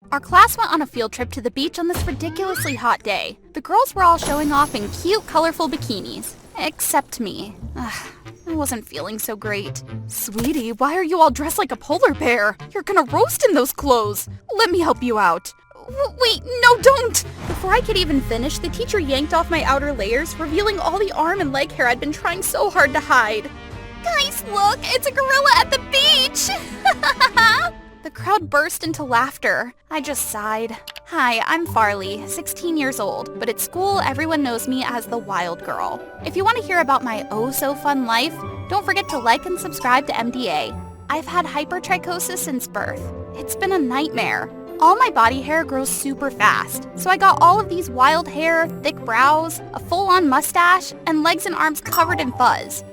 Our class went on a field trip to the beach on this ridiculously hot day. The girls were all showing off in cute, colorful bikinis. Except me. Ugh, I wasn't feeling so great. Sweetie, why are you all dressed like a polar bear? You're gonna roast in those clothes. Let me help you out. Wait, no, don't! Before I could even finish, the teacher yanked off my outer layers, revealing all the arm and leg hair I'd been trying so hard to hide. Guys, look! It's a gorilla at the beach! The crowd burst into laughter. I just sighed. Hi, I'm Farley, 16 years old, but at school everyone knows me as the wild girl. If you want to hear about my oh-so-fun life, don't forget to like and subscribe to MDA. I've had hypertrichosis since birth. It's been a nightmare. All my body hair grows super fast, so I got all of these wild hair, thick brows, a full-on mustache, and legs and arms covered in fuzz.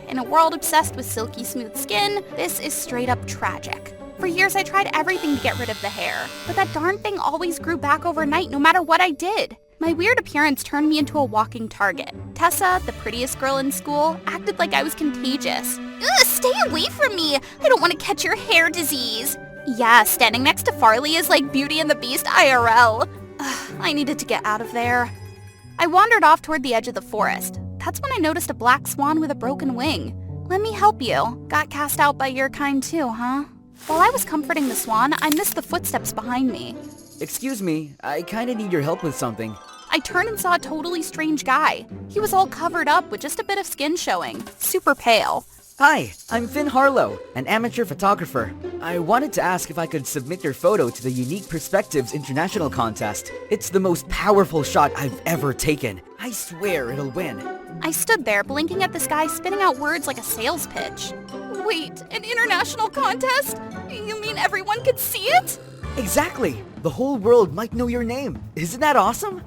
In a world obsessed with silky smooth skin, this is straight up tragic. For years I tried everything to get rid of the hair, but that darn thing always grew back overnight no matter what I did. My weird appearance turned me into a walking target. Tessa, the prettiest girl in school, acted like I was contagious. Ugh, stay away from me! I don't want to catch your hair disease! Yeah, standing next to Farley is like Beauty and the Beast IRL. Ugh, I needed to get out of there. I wandered off toward the edge of the forest. That's when I noticed a black swan with a broken wing. Let me help you. Got cast out by your kind too, huh? While I was comforting the swan, I missed the footsteps behind me. Excuse me, I kinda need your help with something. I turned and saw a totally strange guy. He was all covered up with just a bit of skin showing, super pale. Hi, I'm Finn Harlow, an amateur photographer. I wanted to ask if I could submit your photo to the Unique Perspectives International Contest. It's the most powerful shot I've ever taken. I swear it'll win. I stood there, blinking at this guy, spitting out words like a sales pitch. Wait, an international contest? You mean everyone could see it? Exactly! The whole world might know your name. Isn't that awesome?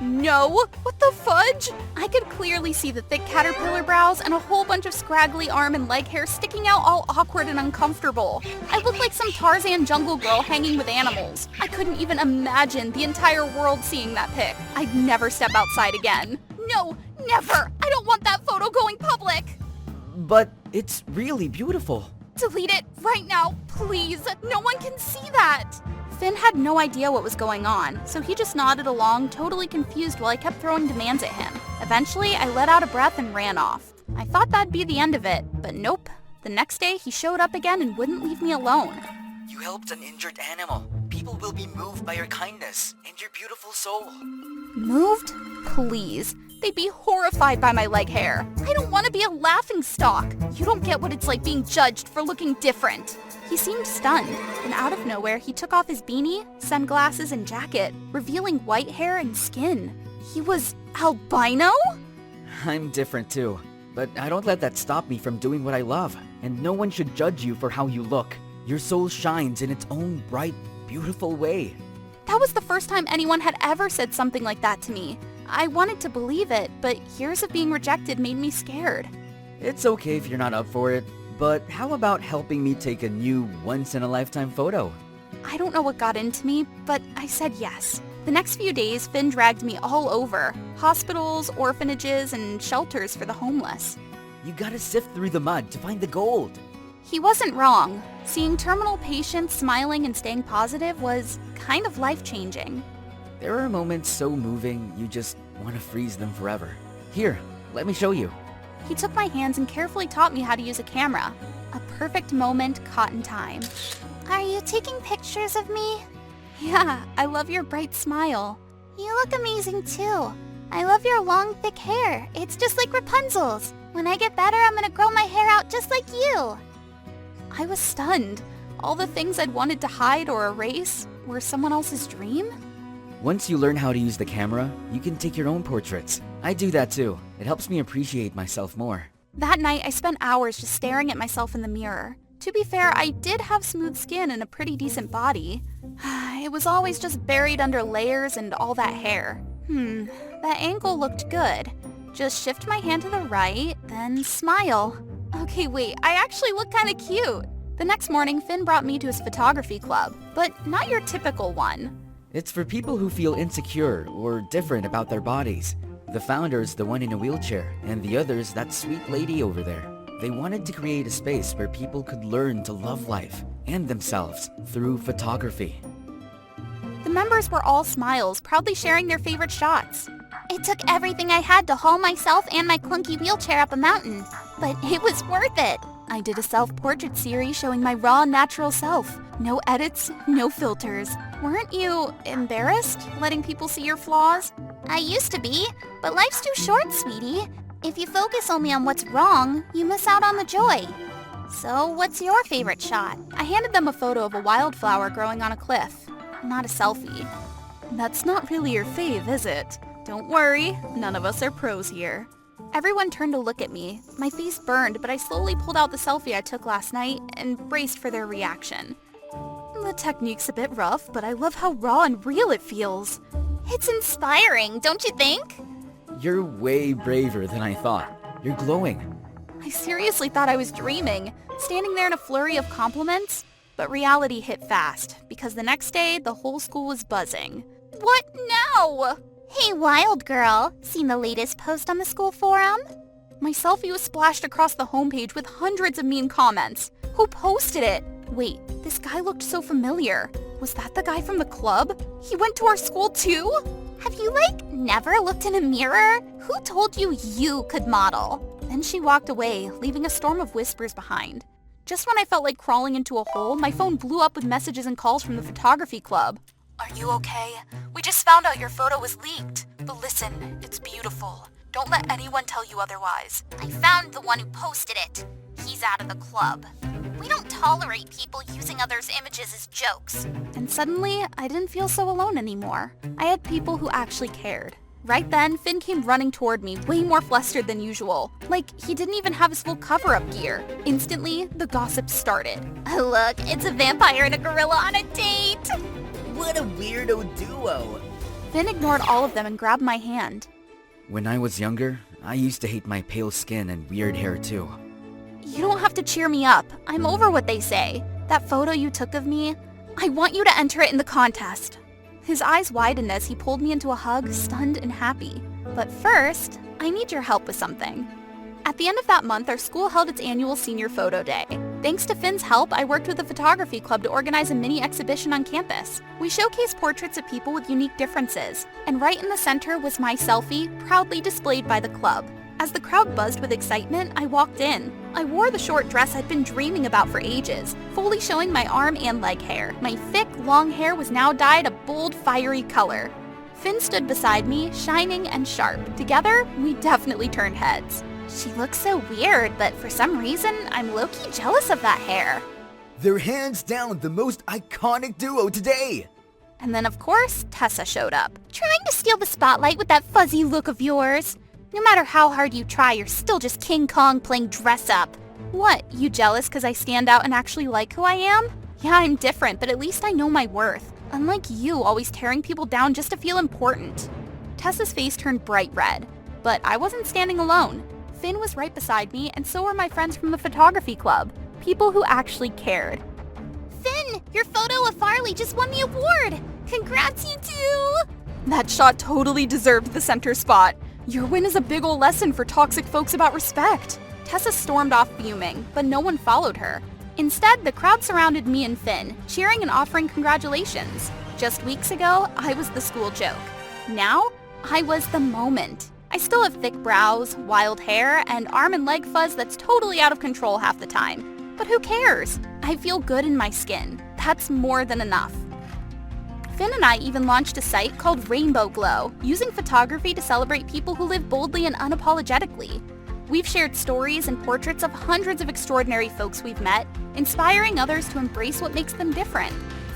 No. What the fudge? I could clearly see the thick caterpillar brows and a whole bunch of scraggly arm and leg hair sticking out all awkward and uncomfortable. I looked like some Tarzan jungle girl hanging with animals. I couldn't even imagine the entire world seeing that pic. I'd never step outside again. No, never! I don't want that photo going public! But it's really beautiful. Delete it right now, please! No one can see that! Finn had no idea what was going on, so he just nodded along, totally confused while I kept throwing demands at him. Eventually, I let out a breath and ran off. I thought that'd be the end of it, but nope. The next day, he showed up again and wouldn't leave me alone. You helped an injured animal. People will be moved by your kindness and your beautiful soul. Moved? Please. They'd be horrified by my leg hair. I don't want to be a laughingstock. You don't get what it's like being judged for looking different. He seemed stunned, and out of nowhere, he took off his beanie, sunglasses, and jacket, revealing white hair and skin. He was albino? I'm different too, but I don't let that stop me from doing what I love, and no one should judge you for how you look. Your soul shines in its own bright, beautiful way. That was the first time anyone had ever said something like that to me. I wanted to believe it, but years of being rejected made me scared. It's okay if you're not up for it, but how about helping me take a new once-in-a-lifetime photo? I don't know what got into me, but I said yes. The next few days, Finn dragged me all over. Hospitals, orphanages, and shelters for the homeless. You gotta sift through the mud to find the gold. He wasn't wrong. Seeing terminal patients smiling and staying positive was kind of life-changing. There are moments so moving, you just want to freeze them forever. Here, let me show you. He took my hands and carefully taught me how to use a camera. A perfect moment caught in time. Are you taking pictures of me? Yeah, I love your bright smile. You look amazing too. I love your long, thick hair. It's just like Rapunzel's. When I get better, I'm gonna grow my hair out just like you. I was stunned. All the things I'd wanted to hide or erase were someone else's dream? Once you learn how to use the camera, you can take your own portraits. I do that too. It helps me appreciate myself more. That night, I spent hours just staring at myself in the mirror. To be fair, I did have smooth skin and a pretty decent body. It was always just buried under layers and all that hair. That angle looked good. Just shift my hand to the right, then smile. Okay, wait, I actually look kinda cute. The next morning, Finn brought me to his photography club, but not your typical one. It's for people who feel insecure or different about their bodies. The founder's the one in a wheelchair, and the other's that sweet lady over there. They wanted to create a space where people could learn to love life and themselves through photography. The members were all smiles, proudly sharing their favorite shots. It took everything I had to haul myself and my clunky wheelchair up a mountain, but it was worth it. I did a self-portrait series showing my raw, natural self. No edits, no filters. Weren't you embarrassed letting people see your flaws? I used to be, but life's too short, sweetie. If you focus only on what's wrong, you miss out on the joy. So what's your favorite shot? I handed them a photo of a wildflower growing on a cliff, not a selfie. That's not really your fave, is it? Don't worry, none of us are pros here. Everyone turned to look at me. My face burned, but I slowly pulled out the selfie I took last night and braced for their reaction. The technique's a bit rough, but I love how raw and real it feels. It's inspiring, don't you think? You're way braver than I thought. You're glowing. I seriously thought I was dreaming, standing there in a flurry of compliments. But reality hit fast, because the next day, the whole school was buzzing. What now? Hey, wild girl, seen the latest post on the school forum? My selfie was splashed across the homepage with hundreds of mean comments. Who posted it? Wait, this guy looked so familiar. Was that the guy from the club? He went to our school too? Have you, never looked in a mirror? Who told you you could model? Then she walked away, leaving a storm of whispers behind. Just when I felt like crawling into a hole, my phone blew up with messages and calls from the photography club. Are you okay? We just found out your photo was leaked. But listen, it's beautiful. Don't let anyone tell you otherwise. I found the one who posted it. He's out of the club. We don't tolerate people using others' images as jokes. And suddenly, I didn't feel so alone anymore. I had people who actually cared. Right then, Finn came running toward me, way more flustered than usual. Like, he didn't even have his full cover-up gear. Instantly, the gossip started. Look, it's a vampire and a gorilla on a date! What a weirdo duo. Finn ignored all of them and grabbed my hand. When I was younger, I used to hate my pale skin and weird hair too. You don't have to cheer me up. I'm over what they say. That photo you took of me, I want you to enter it in the contest. His eyes widened as he pulled me into a hug, stunned and happy. But first, I need your help with something. At the end of that month, our school held its annual senior photo day. Thanks to Finn's help, I worked with the photography club to organize a mini exhibition on campus. We showcased portraits of people with unique differences, and right in the center was my selfie, proudly displayed by the club. As the crowd buzzed with excitement, I walked in. I wore the short dress I'd been dreaming about for ages, fully showing my arm and leg hair. My thick, long hair was now dyed a bold, fiery color. Finn stood beside me, shining and sharp. Together, we definitely turned heads. She looks so weird, but for some reason, I'm low-key jealous of that hair. They're hands down the most iconic duo today! And then, of course, Tessa showed up. Trying to steal the spotlight with that fuzzy look of yours. No matter how hard you try, you're still just King Kong playing dress-up. What, you jealous because I stand out and actually like who I am? Yeah, I'm different, but at least I know my worth. Unlike you, always tearing people down just to feel important. Tessa's face turned bright red, but I wasn't standing alone. Finn was right beside me, and so were my friends from the photography club. People who actually cared. Finn, your photo of Farley just won the award! Congrats, you two! That shot totally deserved the center spot. Your win is a big ol' lesson for toxic folks about respect. Tessa stormed off fuming, but no one followed her. Instead, the crowd surrounded me and Finn, cheering and offering congratulations. Just weeks ago, I was the school joke. Now, I was the moment. I still have thick brows, wild hair, and arm and leg fuzz that's totally out of control half the time. But who cares? I feel good in my skin. That's more than enough. Finn and I even launched a site called Rainbow Glow, using photography to celebrate people who live boldly and unapologetically. We've shared stories and portraits of hundreds of extraordinary folks we've met, inspiring others to embrace what makes them different.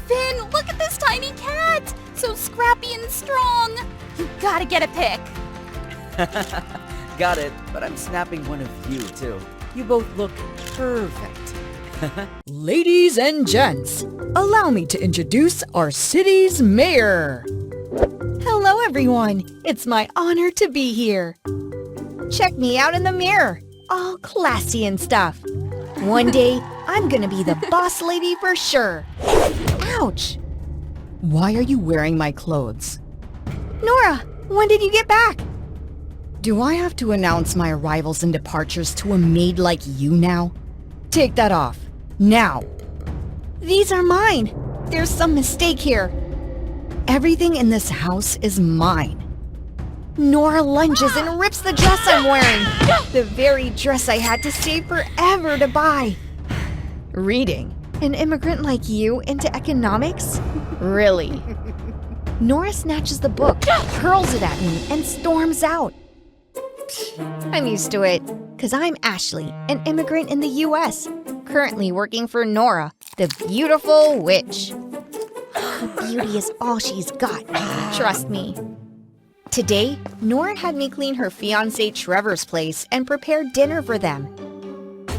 Finn, look at this tiny cat! So scrappy and strong! You gotta get a pic! Got it, but I'm snapping one of you too. You both look perfect. Ladies and gents, allow me to introduce our city's mayor. Hello everyone, it's my honor to be here. Check me out in the mirror, all classy and stuff. One day, I'm gonna be the boss lady for sure. Ouch! Why are you wearing my clothes? Nora, when did you get back? Do I have to announce my arrivals and departures to a maid like you now? Take that off. Now! These are mine! There's some mistake here. Everything in this house is mine. Nora lunges and rips the dress I'm wearing. The very dress I had to save forever to buy. Reading? An immigrant like you into economics? Really? Nora snatches the book, hurls it at me, and storms out. I'm used to it, because I'm Ashley, an immigrant in the US, currently working for Nora, the beautiful witch. Beauty is all she's got, trust me. Today, Nora had me clean her fiancé Trevor's place and prepare dinner for them.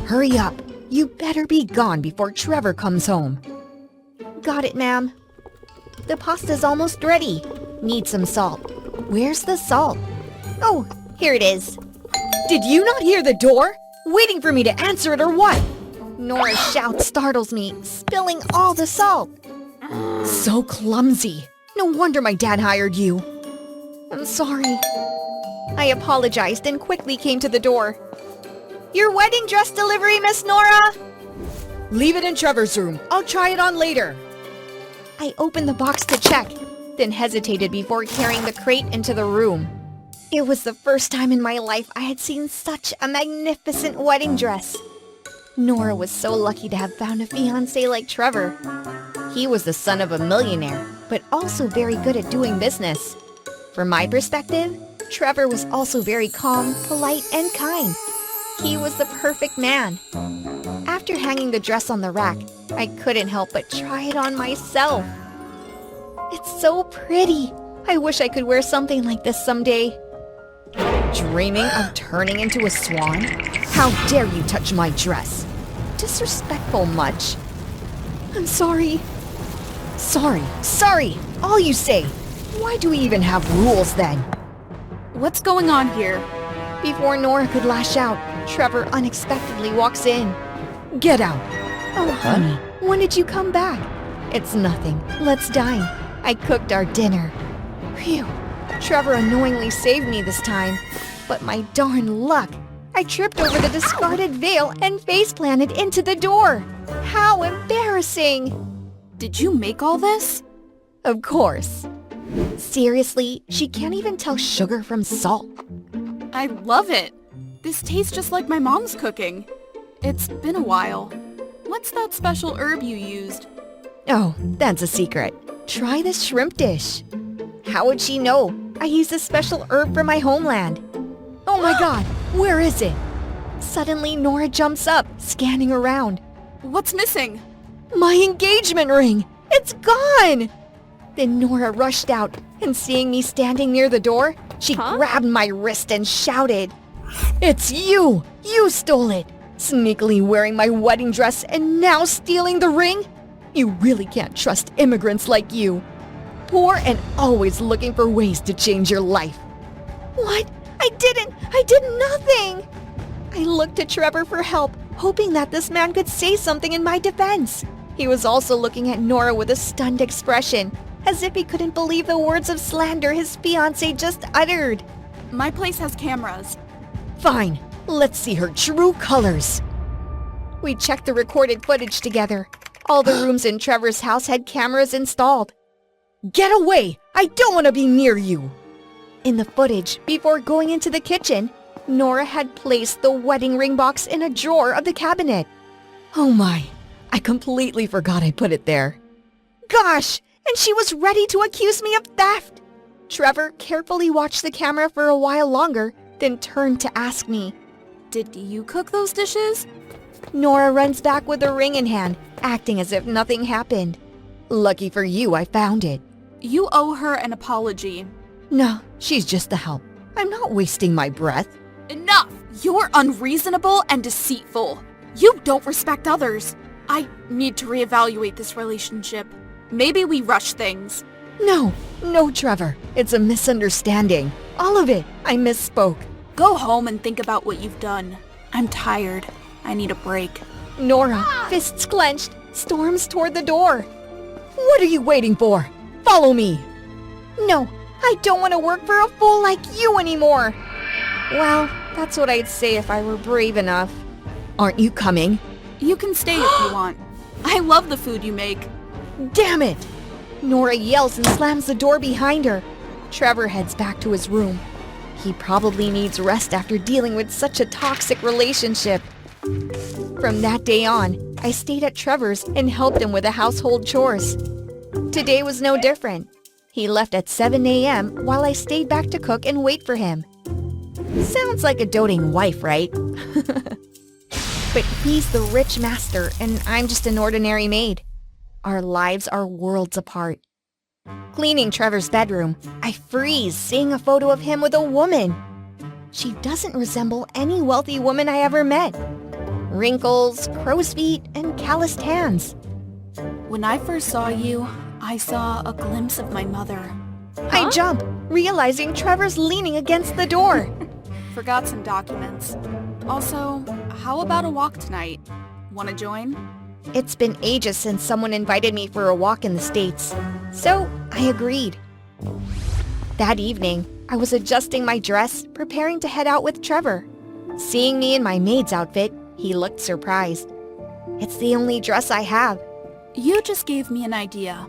Hurry up, you better be gone before Trevor comes home. Got it, ma'am. The pasta's almost ready. Need some salt. Where's the salt? Oh, here it is. Did you not hear the door? Waiting for me to answer it or what? Nora's shout startles me, spilling all the salt. So clumsy. No wonder my dad hired you. I'm sorry. I apologized and quickly came to the door. Your wedding dress delivery, Miss Nora? Leave it in Trevor's room. I'll try it on later. I opened the box to check, then hesitated before carrying the crate into the room. It was the first time in my life I had seen such a magnificent wedding dress. Nora was so lucky to have found a fiancé like Trevor. He was the son of a millionaire, but also very good at doing business. From my perspective, Trevor was also very calm, polite, and kind. He was the perfect man. After hanging the dress on the rack, I couldn't help but try it on myself. It's so pretty. I wish I could wear something like this someday. Dreaming of turning into a swan? How dare you touch my dress? Disrespectful much? I'm sorry. Sorry, all you say. Why do we even have rules then? What's going on here? Before Nora could lash out, Trevor unexpectedly walks in. Get out. Oh, honey, when did you come back? It's nothing. Let's dine. I cooked our dinner. Phew. Trevor unknowingly saved me this time. But my darn luck. I tripped over the discarded veil and face-planted into the door. How embarrassing. Did you make all this? Of course. Seriously, she can't even tell sugar from salt. I love it. This tastes just like my mom's cooking. It's been a while. What's that special herb you used? Oh, that's a secret. Try this shrimp dish. How would she know? I used a special herb from my homeland. Oh my god, where is it? Suddenly, Nora jumps up, scanning around. What's missing? My engagement ring! It's gone! Then Nora rushed out, and seeing me standing near the door, she grabbed my wrist and shouted, "It's you! You stole it! Sneakily wearing my wedding dress and now stealing the ring? You really can't trust immigrants like you. Poor and always looking for ways to change your life." What? I did nothing! I looked to Trevor for help, hoping that this man could say something in my defense. He was also looking at Nora with a stunned expression, as if he couldn't believe the words of slander his fiancé just uttered. My place has cameras. Fine, let's see her true colors. We checked the recorded footage together. All the rooms in Trevor's house had cameras installed. Get away! I don't want to be near you! In the footage, before going into the kitchen, Nora had placed the wedding ring box in a drawer of the cabinet. Oh my, I completely forgot I put it there. Gosh, and she was ready to accuse me of theft! Trevor carefully watched the camera for a while longer, then turned to ask me, Did you cook those dishes? Nora runs back with the ring in hand, acting as if nothing happened. Lucky for you, I found it. You owe her an apology. No, she's just a help. I'm not wasting my breath. Enough! You're unreasonable and deceitful. You don't respect others. I need to reevaluate this relationship. Maybe we rush things. No, Trevor. It's a misunderstanding. All of it. I misspoke. Go home and think about what you've done. I'm tired. I need a break. Nora, fists clenched, storms toward the door. What are you waiting for? Follow me. No, I don't want to work for a fool like you anymore. Well, that's what I'd say if I were brave enough. Aren't you coming? You can stay if you want. I love the food you make. Damn it! Nora yells and slams the door behind her. Trevor heads back to his room. He probably needs rest after dealing with such a toxic relationship. From that day on, I stayed at Trevor's and helped him with the household chores. Today was no different. He left at 7 a.m. while I stayed back to cook and wait for him. Sounds like a doting wife, right? But he's the rich master and I'm just an ordinary maid. Our lives are worlds apart. Cleaning Trevor's bedroom, I freeze seeing a photo of him with a woman. She doesn't resemble any wealthy woman I ever met. Wrinkles, crow's feet, and calloused hands. When I first saw you, I saw a glimpse of my mother. I jump, realizing Trevor's leaning against the door. Forgot some documents. Also, how about a walk tonight? Wanna join? It's been ages since someone invited me for a walk in the States, so I agreed. That evening, I was adjusting my dress, preparing to head out with Trevor. Seeing me in my maid's outfit, he looked surprised. It's the only dress I have. You just gave me an idea.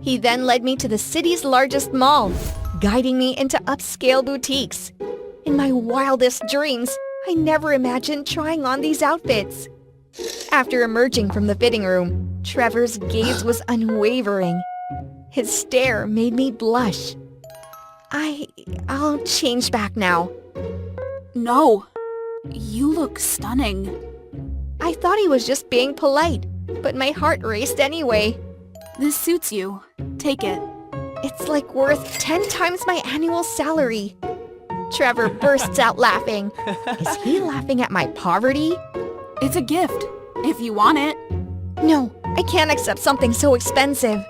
He then led me to the city's largest mall, guiding me into upscale boutiques. In my wildest dreams, I never imagined trying on these outfits. After emerging from the fitting room, Trevor's gaze was unwavering. His stare made me blush. I'll change back now. No, you look stunning. I thought he was just being polite, but my heart raced anyway. This suits you. Take it. It's like worth 10 times my annual salary. Trevor bursts out laughing. Is he laughing at my poverty? It's a gift, if you want it. No, I can't accept something so expensive.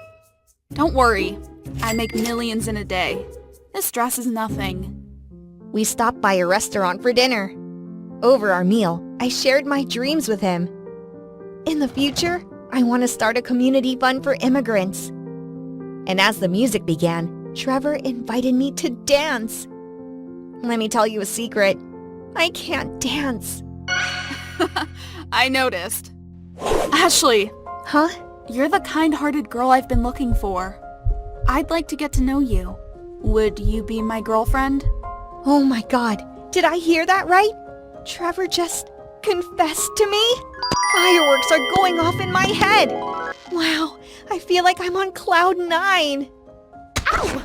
Don't worry. I make millions in a day. This dress is nothing. We stopped by a restaurant for dinner. Over our meal, I shared my dreams with him. In the future, I want to start a community fund for immigrants. And as the music began, Trevor invited me to dance. Let me tell you a secret. I can't dance. I noticed. Ashley! Huh? You're the kind-hearted girl I've been looking for. I'd like to get to know you. Would you be my girlfriend? Oh my god, did I hear that right? Trevor just confessed to me? Fireworks are going off in my head. Wow, I feel like I'm on cloud 9. Ow!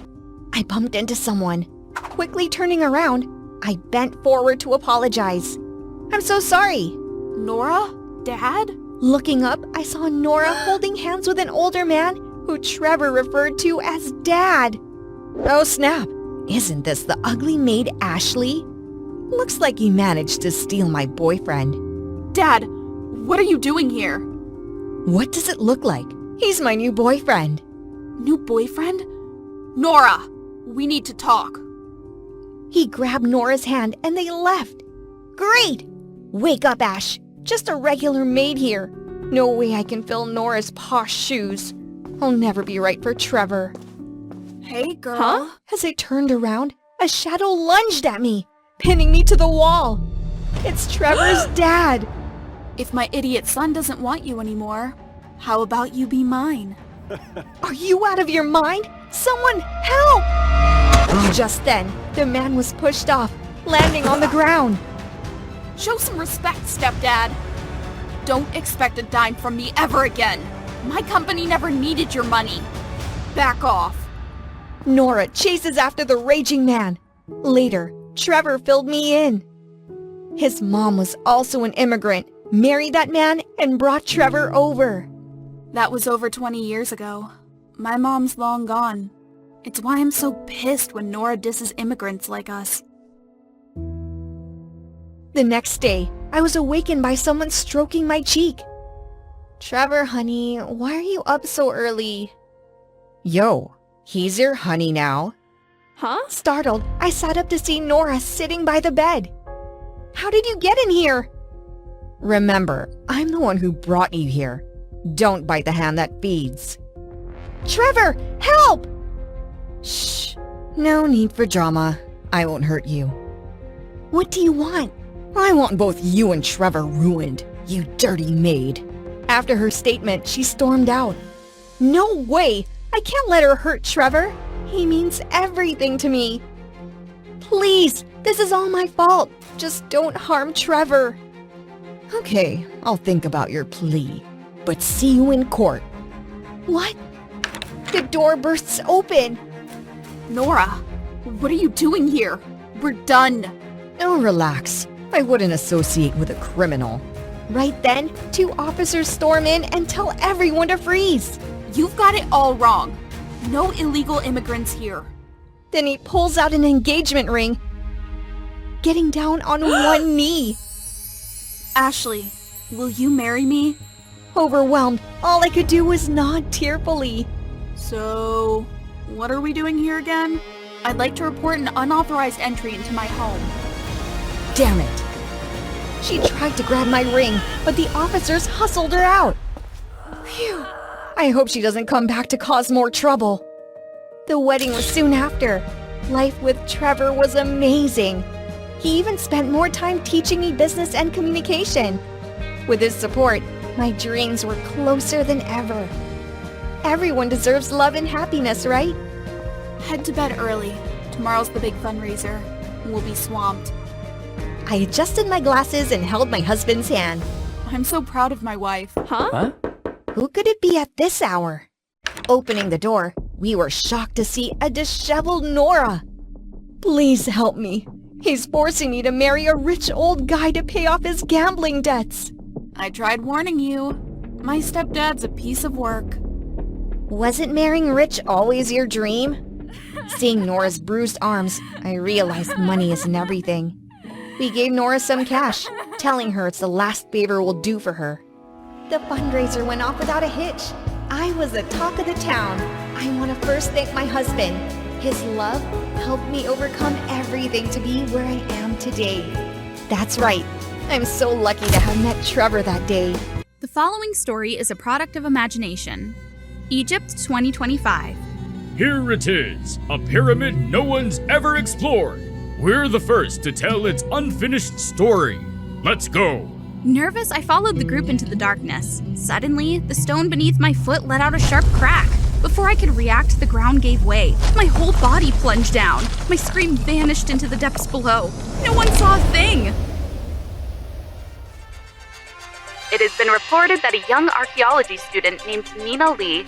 I bumped into someone. Quickly turning around, I bent forward to apologize. I'm so sorry. Nora? Dad? Looking up, I saw Nora holding hands with an older man who Trevor referred to as Dad. Oh snap, isn't this the ugly maid Ashley? Looks like you managed to steal my boyfriend. Dad, what are you doing here? What does it look like? He's my new boyfriend. New boyfriend? Nora, we need to talk. He grabbed Nora's hand and they left. Great! Wake up, Ash. Just a regular maid here. No way I can fill Nora's posh shoes. I'll never be right for Trevor. Hey, girl. Huh? As I turned around, a shadow lunged at me, pinning me to the wall. It's Trevor's dad. If my idiot son doesn't want you anymore, how about you be mine? Are you out of your mind? Someone help! Just then, the man was pushed off, landing on the ground. Show some respect, stepdad. Don't expect a dime from me ever again. My company never needed your money. Back off. Nora chases after the raging man. Later, Trevor filled me in. His mom was also an immigrant, married that man, and brought Trevor over. That was over 20 years ago. My mom's long gone. It's why I'm so pissed when Nora disses immigrants like us. The next day, I was awakened by someone stroking my cheek. Trevor, honey, why are you up so early? Yo, he's your honey now. Huh? Startled, I sat up to see Nora sitting by the bed. How did you get in here? Remember, I'm the one who brought you here. Don't bite the hand that feeds. Trevor, help! Shh, no need for drama. I won't hurt you. What do you want? I want both you and Trevor ruined, you dirty maid. After her statement, she stormed out. No way! I can't let her hurt Trevor. He means everything to me. Please, this is all my fault. Just don't harm Trevor. Okay, I'll think about your plea, but see you in court. What? The door bursts open. Nora, what are you doing here? We're done. Oh, relax. I wouldn't associate with a criminal. Right then, 2 officers storm in and tell everyone to freeze. You've got it all wrong. No illegal immigrants here. Then he pulls out an engagement ring, getting down on one knee. Ashley, will you marry me? Overwhelmed, all I could do was nod tearfully. So, what are we doing here again? I'd like to report an unauthorized entry into my home. Damn it. She tried to grab my ring, but the officers hustled her out. Phew. I hope she doesn't come back to cause more trouble. The wedding was soon after. Life with Trevor was amazing. He even spent more time teaching me business and communication. With his support, my dreams were closer than ever. Everyone deserves love and happiness, right? Head to bed early. Tomorrow's the big fundraiser. We'll be swamped. I adjusted my glasses and held my husband's hand. I'm so proud of my wife. Huh? Who could it be at this hour? Opening the door, we were shocked to see a disheveled Nora. Please help me. He's forcing me to marry a rich old guy to pay off his gambling debts. I tried warning you. My stepdad's a piece of work. Wasn't marrying rich always your dream? Seeing Nora's bruised arms, I realized money isn't everything. We gave Nora some cash, telling her it's the last favor we'll do for her. The fundraiser went off without a hitch. I was the talk of the town. I want to first thank my husband. His love helped me overcome everything to be where I am today. That's right. I'm so lucky to have met Trevor that day. The following story is a product of imagination. Egypt 2025. Here it is, a pyramid no one's ever explored. We're the first to tell its unfinished story. Let's go. Nervous, I followed the group into the darkness. Suddenly, the stone beneath my foot let out a sharp crack. Before I could react, the ground gave way. My whole body plunged down. My scream vanished into the depths below. No one saw a thing. It has been reported that a young archaeology student named Nina Lee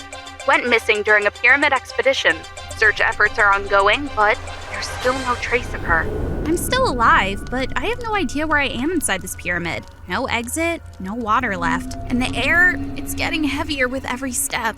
went missing during a pyramid expedition. Search efforts are ongoing, but there's still no trace of her. I'm still alive, but I have no idea where I am inside this pyramid. No exit, no water left, and the air, it's getting heavier with every step.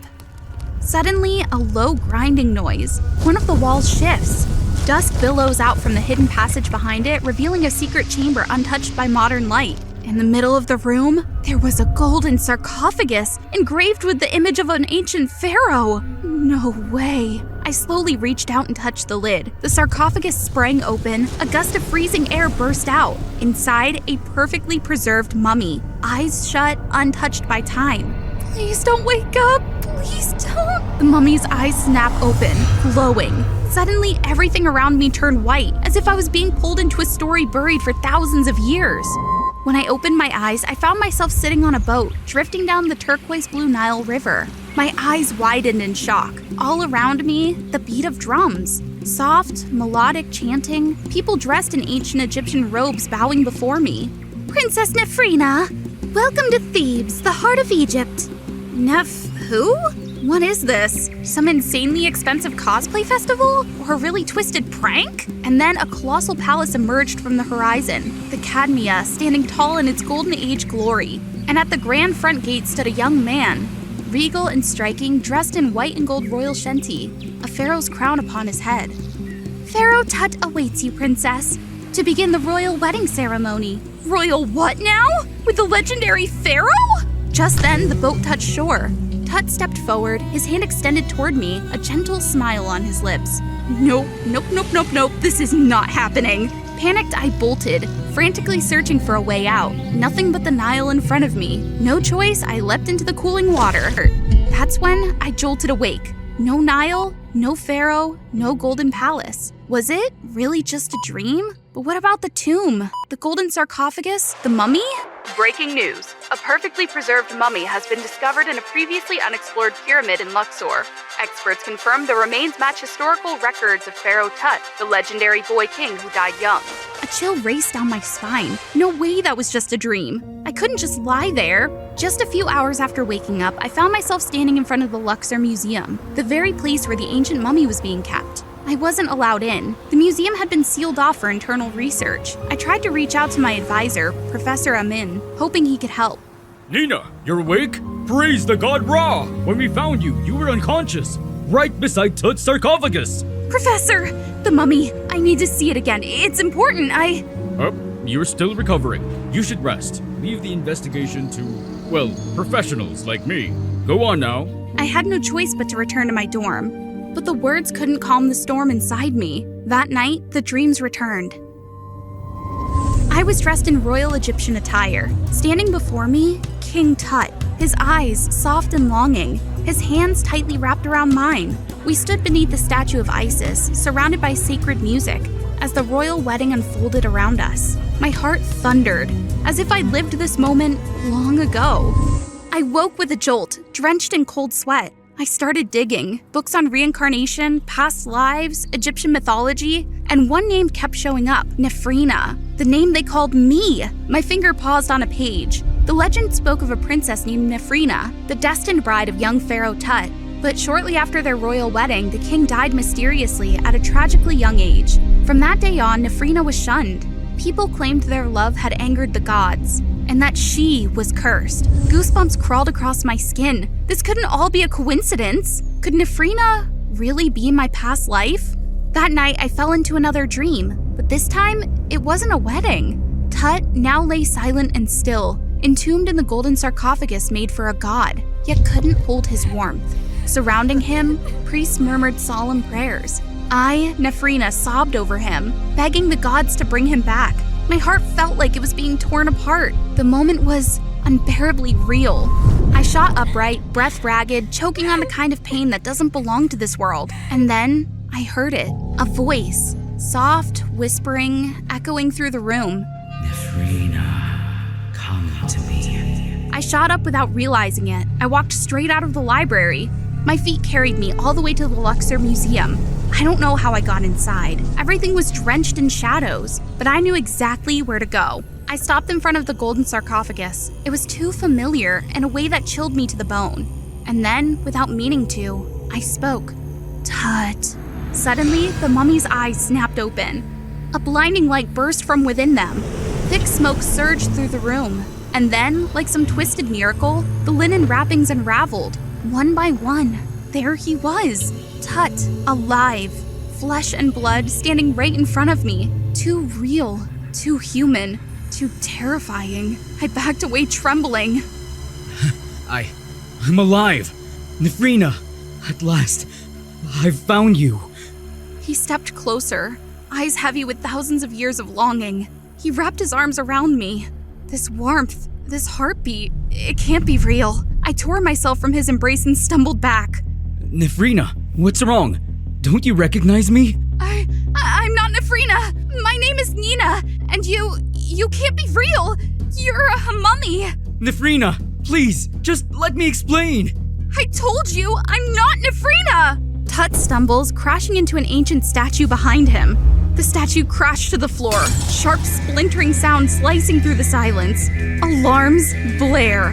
Suddenly, a low grinding noise. One of the walls shifts. Dust billows out from the hidden passage behind it, revealing a secret chamber untouched by modern light. In the middle of the room, there was a golden sarcophagus engraved with the image of an ancient pharaoh. No way. I slowly reached out and touched the lid. The sarcophagus sprang open. A gust of freezing air burst out. Inside, a perfectly preserved mummy, eyes shut, untouched by time. Please don't wake up. Please don't. The mummy's eyes snap open, glowing. Suddenly, everything around me turned white, as if I was being pulled into a story buried for thousands of years. When I opened my eyes, I found myself sitting on a boat, drifting down the turquoise blue Nile River. My eyes widened in shock. All around me, the beat of drums. Soft, melodic chanting, people dressed in ancient Egyptian robes bowing before me. Princess Nefrina, welcome to Thebes, the heart of Egypt. Who? What is this? Some insanely expensive cosplay festival? Or a really twisted prank? And then a colossal palace emerged from the horizon, the Cadmea standing tall in its golden age glory. And at the grand front gate stood a young man, regal and striking, dressed in white and gold royal shenty, a pharaoh's crown upon his head. Pharaoh Tut awaits you, princess, to begin the royal wedding ceremony. Royal what now? With the legendary pharaoh? Just then, the boat touched shore. Tut stepped forward, his hand extended toward me, a gentle smile on his lips. Nope, this is not happening. Panicked, I bolted, frantically searching for a way out. Nothing but the Nile in front of me. No choice, I leapt into the cooling water. That's when I jolted awake. No Nile, no pharaoh, no golden palace. Was it really just a dream? But what about the tomb? The golden sarcophagus? The mummy? Breaking news. A perfectly preserved mummy has been discovered in a previously unexplored pyramid in Luxor. Experts confirm the remains match historical records of Pharaoh Tut, the legendary boy king who died young. A chill raced down my spine. No way that was just a dream. I couldn't just lie there. Just a few hours after waking up, I found myself standing in front of the Luxor Museum, the very place where the ancient mummy was being kept. I wasn't allowed in. The museum had been sealed off for internal research. I tried to reach out to my advisor, Professor Amin, hoping he could help. Nina, you're awake? Praise the god Ra! When we found you, you were unconscious, right beside Tut's sarcophagus. Professor! The mummy! I need to see it again. It's important. You're still recovering. You should rest. Leave the investigation to, well, professionals like me. Go on now. I had no choice but to return to my dorm. But the words couldn't calm the storm inside me. That night, the dreams returned. I was dressed in royal Egyptian attire. Standing before me, King Tut, his eyes soft and longing, his hands tightly wrapped around mine. We stood beneath the statue of Isis, surrounded by sacred music, as the royal wedding unfolded around us. My heart thundered, as if I'd lived this moment long ago. I woke with a jolt, drenched in cold sweat. I started digging. Books on reincarnation, past lives, Egyptian mythology, and one name kept showing up, Nefrina, the name they called me. My finger paused on a page. The legend spoke of a princess named Nefrina, the destined bride of young Pharaoh Tut. But shortly after their royal wedding, the king died mysteriously at a tragically young age. From that day on, Nefrina was shunned. People claimed their love had angered the gods, and that she was cursed. Goosebumps crawled across my skin. This couldn't all be a coincidence. Could Nefrina really be my past life? That night, I fell into another dream, but this time, it wasn't a wedding. Tut now lay silent and still, entombed in the golden sarcophagus made for a god, yet couldn't hold his warmth. Surrounding him, priests murmured solemn prayers. I, Nefrina, sobbed over him, begging the gods to bring him back. My heart felt like it was being torn apart. The moment was unbearably real. I shot upright, breath ragged, choking on the kind of pain that doesn't belong to this world. And then I heard it. A voice, soft, whispering, echoing through the room. Nefrina, come to me. I shot up without realizing it. I walked straight out of the library. My feet carried me all the way to the Luxor Museum. I don't know how I got inside. Everything was drenched in shadows, but I knew exactly where to go. I stopped in front of the golden sarcophagus. It was too familiar in a way that chilled me to the bone. And then, without meaning to, I spoke. Tut. Suddenly, the mummy's eyes snapped open. A blinding light burst from within them. Thick smoke surged through the room. And then, like some twisted miracle, the linen wrappings unraveled. One by one, there he was. Tut, alive, flesh and blood standing right in front of me. Too real, too human, too terrifying. I backed away trembling. I'm alive. Nefrina, at last, I've found you. He stepped closer, eyes heavy with thousands of years of longing. He wrapped his arms around me. This warmth, this heartbeat, it can't be real. I tore myself from his embrace and stumbled back. Nefrina, what's wrong? Don't you recognize me? I'm not Nefrina. My name is Nina, and you can't be real. You're a mummy. Nefrina, please, just let me explain. I told you, I'm not Nefrina. Tut stumbles, crashing into an ancient statue behind him. The statue crashed to the floor, sharp splintering sounds slicing through the silence. Alarms blare.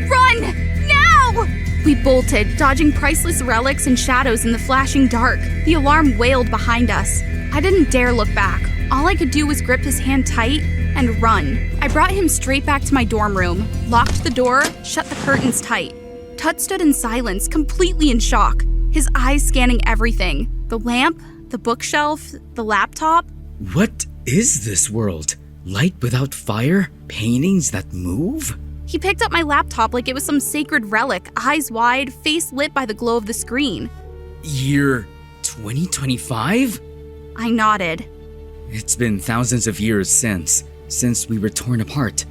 Run! Now! We bolted, dodging priceless relics and shadows in the flashing dark. The alarm wailed behind us. I didn't dare look back. All I could do was grip his hand tight and run. I brought him straight back to my dorm room, locked the door, shut the curtains tight. Tut stood in silence, completely in shock, his eyes scanning everything. The lamp, the bookshelf, the laptop. What is this world? Light without fire? Paintings that move? He picked up my laptop like it was some sacred relic, eyes wide, face lit by the glow of the screen. Year 2025? I nodded. It's been thousands of years since we were torn apart.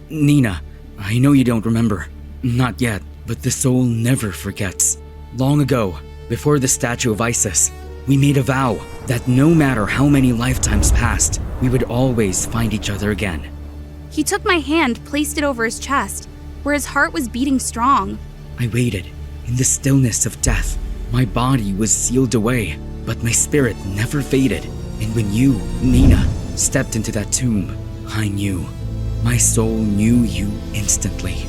Nina, I know you don't remember. Not yet, but the soul never forgets. Long ago, before the statue of Isis, we made a vow that no matter how many lifetimes passed, we would always find each other again. He took my hand, placed it over his chest, where his heart was beating strong. I waited. In the stillness of death, my body was sealed away, but my spirit never faded. And when you, Nina, stepped into that tomb, I knew. My soul knew you instantly.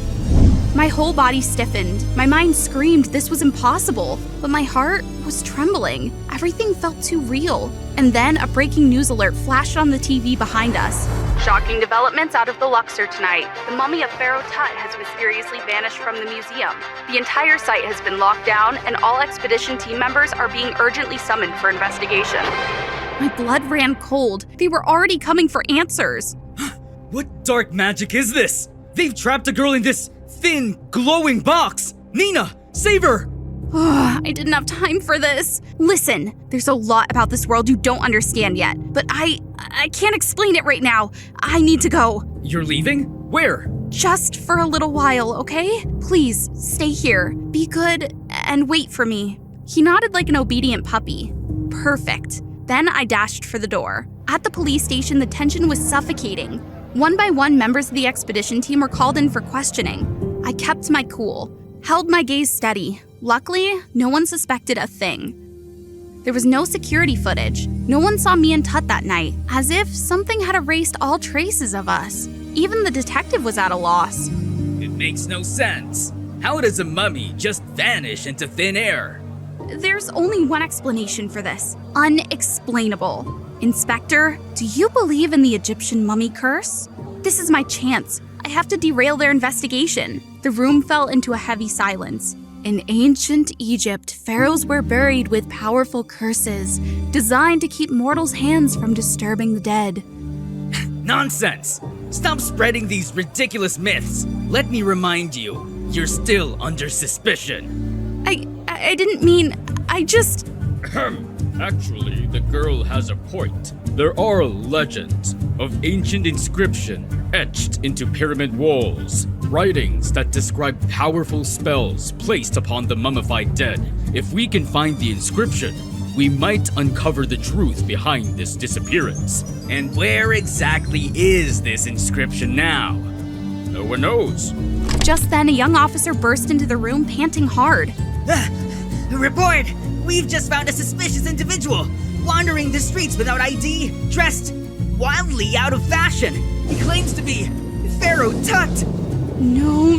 My whole body stiffened. My mind screamed this was impossible, but my heart was trembling. Everything felt too real. And then a breaking news alert flashed on the TV behind us. Shocking developments out of the Luxor tonight. The mummy of Pharaoh Tut has mysteriously vanished from the museum. The entire site has been locked down, and all expedition team members are being urgently summoned for investigation. My blood ran cold. They were already coming for answers. What dark magic is this? They've trapped a girl in this thin, glowing box! Nina, save her! I didn't have time for this. Listen, there's a lot about this world you don't understand yet, but I can't explain it right now. I need to go. You're leaving? Where? Just for a little while, okay? Please, stay here. Be good and wait for me. He nodded like an obedient puppy. Perfect. Then I dashed for the door. At the police station, the tension was suffocating. One by one, members of the expedition team were called in for questioning. I kept my cool, held my gaze steady. Luckily, no one suspected a thing. There was no security footage. No one saw me and Tut that night, as if something had erased all traces of us. Even the detective was at a loss. It makes no sense. How does a mummy just vanish into thin air? There's only one explanation for this. Unexplainable. Inspector, do you believe in the Egyptian mummy curse? This is my chance. I have to derail their investigation. The room fell into a heavy silence. In ancient Egypt, pharaohs were buried with powerful curses, designed to keep mortals' hands from disturbing the dead. Nonsense! Stop spreading these ridiculous myths. Let me remind you, you're still under suspicion. I didn't mean, I just... Actually, the girl has a point. There are legends of ancient inscription etched into pyramid walls, writings that describe powerful spells placed upon the mummified dead. If we can find the inscription, we might uncover the truth behind this disappearance. And where exactly is this inscription now? No one knows. Just then, a young officer burst into the room, panting hard. Report! We've just found a suspicious individual wandering the streets without ID, dressed wildly out of fashion. He claims to be Pharaoh Tut. No.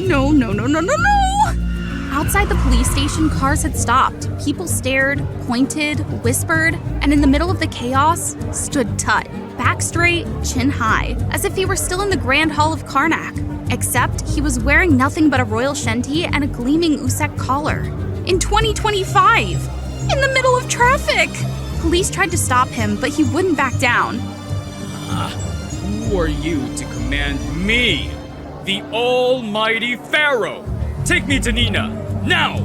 Outside the police station, cars had stopped. People stared, pointed, whispered, and in the middle of the chaos stood Tut, back straight, chin high, as if he were still in the Grand Hall of Karnak. Except he was wearing nothing but a royal shenty and a gleaming Usek collar. In 2025! In the middle of traffic! Police tried to stop him, but he wouldn't back down. Who are you to command me, the almighty Pharaoh? Take me to Nina, now!